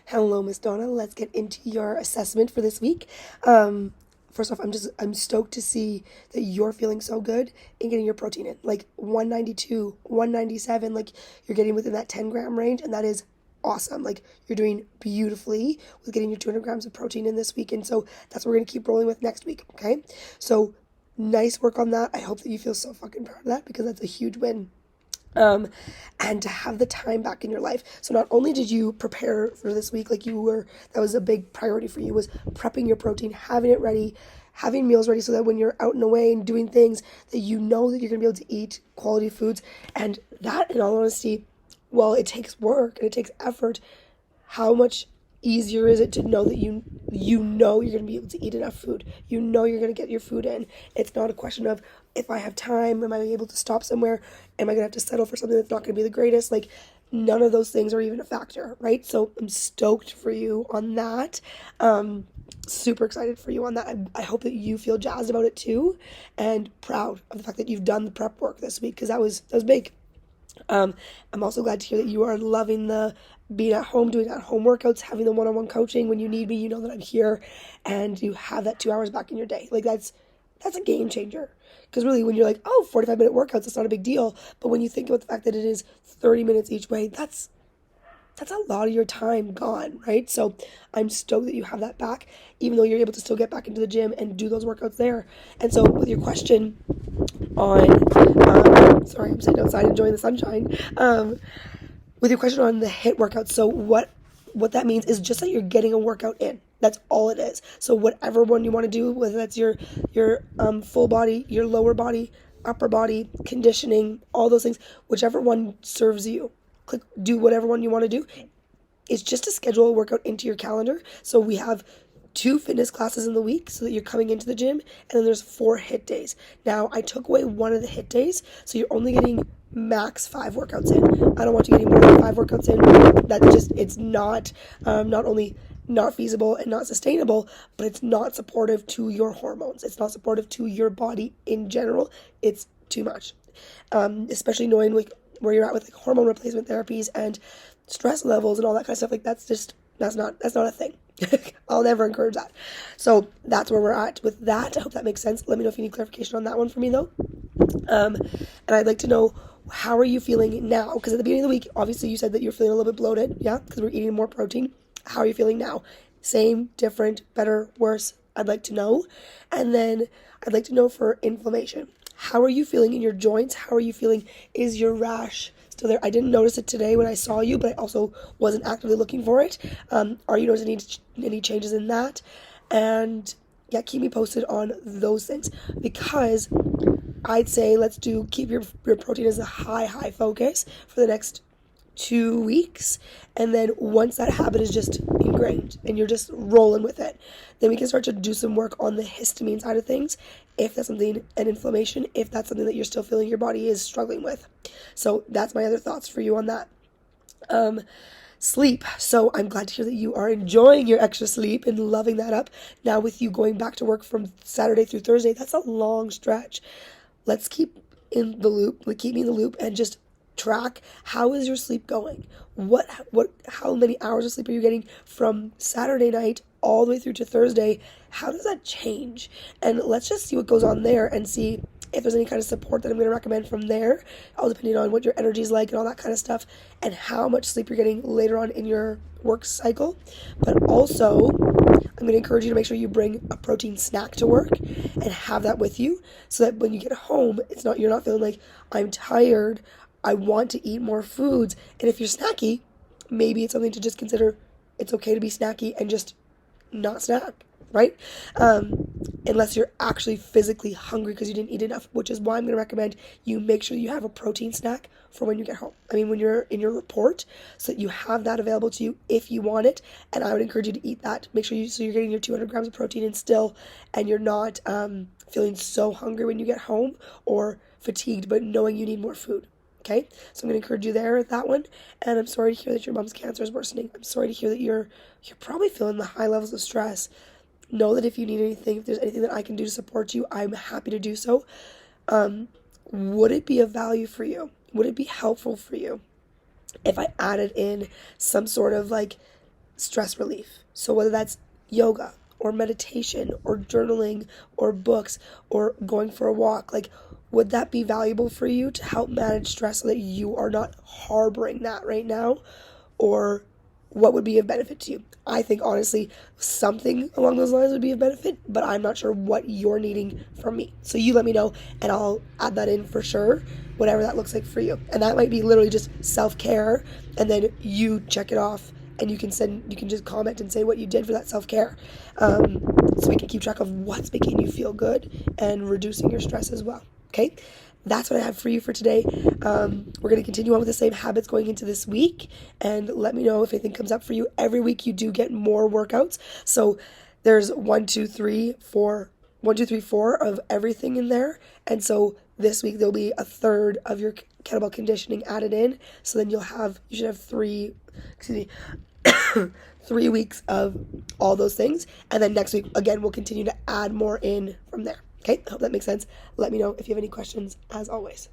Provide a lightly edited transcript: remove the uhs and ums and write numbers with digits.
Hello, Miss Donna. Let's get into your assessment for this week. First off, I'm stoked to see that you're feeling so good in getting your protein in. Like 192, 197, like you're getting within that 10-gram range, and that is awesome. Like you're doing beautifully with getting your 200 grams of protein in this week, and so that's what we're gonna keep rolling with next week. Okay, so nice work on that. I hope that you feel so fucking proud of that because that's a huge win. um, and to have the time back in your life. So not only did you prepare for this week, like that was a big priority for you, was prepping your protein, having it ready, having meals ready so that when you're out and away and doing things that you know that you're going to be able to eat quality foods. And that, in all honesty, well, it takes work and it takes effort. How much easier is it to know that you know you're going to be able to eat enough food? You know you're going to get your food in. It's not a question of, if I have time, am I able to stop somewhere? Am I going to have to settle for something that's not going to be the greatest? Like, none of those things are even a factor, right? So I'm stoked for you on that. Super excited for you on that. I hope that you feel jazzed about it too, and proud of the fact that you've done the prep work this week, because that was big. I'm also glad to hear that you are loving the being at home, doing at home workouts, having the one-on-one coaching. When you need me, you know that I'm here, and you have that 2 hours back in your day. Like that's a game changer. Because really, when you're like, oh, 45-minute workouts, it's not a big deal. But when you think about the fact that it is 30 minutes each way, that's a lot of your time gone, right? So I'm stoked that you have that back, even though you're able to still get back into the gym and do those workouts there. And so with your question on, sorry, I'm sitting outside enjoying the sunshine. With your question on the HIIT workout, so what that means is just that you're getting a workout in. That's all it is. So whatever one you want to do, whether that's your full body, your lower body, upper body, conditioning, all those things, whichever one serves you, do whatever one you want to do. It's just to schedule a workout into your calendar. So we have 2 fitness classes in the week so that you're coming into the gym, and then there's 4 HIIT days. Now, I took away one of the HIIT days, so you're only getting max 5 workouts in. I don't want you getting more than 5 workouts in. It's not, not only not feasible and not sustainable, but it's not supportive to your hormones. It's not supportive to your body in general. It's too much. Especially knowing like where you're at with like hormone replacement therapies and stress levels and all that kind of stuff. Like that's not a thing. I'll never encourage that. So that's where we're at with that. I hope that makes sense. Let me know if you need clarification on that one for me though. And I'd like to know, how are you feeling now? Because at the beginning of the week, obviously you said that you're feeling a little bit bloated, yeah, because we're eating more protein. How are you feeling now? Same, different, better, worse? I'd like to know. And then I'd like to know for inflammation. How are you feeling in your joints? How are you feeling? Is your rash still there? I didn't notice it today when I saw you, but I also wasn't actively looking for it. Are you noticing any changes in that? And yeah, keep me posted on those things, because I'd say keep your protein as a high focus for the next 2 weeks. And then once that habit is just ingrained and you're just rolling with it, then we can start to do some work on the histamine side of things, if that's something, and inflammation, if that's something that you're still feeling your body is struggling with. So that's my other thoughts for you on that. Sleep. So I'm glad to hear that you are enjoying your extra sleep and loving that up. Now with you going back to work from Saturday through Thursday, that's a long stretch. Let's keep me in the loop and just track, how is your sleep going? How many hours of sleep are you getting from Saturday night all the way through to Thursday? How does that change? And let's just see what goes on there and see if there's any kind of support that I'm going to recommend from there, all depending on what your energy is like and all that kind of stuff, and how much sleep you're getting later on in your work cycle. But also, I'm going to encourage you to make sure you bring a protein snack to work and have that with you, so that when you get home, you're not feeling like, I'm tired, I want to eat more foods. And if you're snacky, maybe it's something to just consider. It's okay to be snacky and just not snack, right? Unless you're actually physically hungry because you didn't eat enough, which is why I'm going to recommend you make sure you have a protein snack for when you get home. I mean, when you're in your report, so that you have that available to you if you want it. And I would encourage you to eat that. Make sure you're getting your 200 grams of protein in still, and you're not feeling so hungry when you get home, or fatigued, but knowing you need more food. Okay, so I'm going to encourage you there with that one. And I'm sorry to hear that your mom's cancer is worsening. I'm sorry to hear that you're probably feeling the high levels of stress. Know that if you need anything, if there's anything that I can do to support you, I'm happy to do so. Would it be of value for you? Would it be helpful for you if I added in some sort of like stress relief. So whether that's yoga or meditation or journaling or books or going for a walk, like, would that be valuable for you to help manage stress so that you are not harboring that right now? Or what would be of benefit to you? I think honestly something along those lines would be of benefit, but I'm not sure what you're needing from me. So you let me know and I'll add that in for sure, whatever that looks like for you. And that might be literally just self-care, and then you check it off and you can just comment and say what you did for that self-care. So we can keep track of what's making you feel good and reducing your stress as well. Okay, that's what I have for you for today. We're going to continue on with the same habits going into this week, and let me know if anything comes up for you. Every week you do get more workouts. So there's 1, 2, 3, 4 of everything in there. And so this week there'll be a third of your kettlebell conditioning added in. So then you should have 3 weeks of all those things. And then next week, again, we'll continue to add more in from there. Okay, I hope that makes sense. Let me know if you have any questions, as always.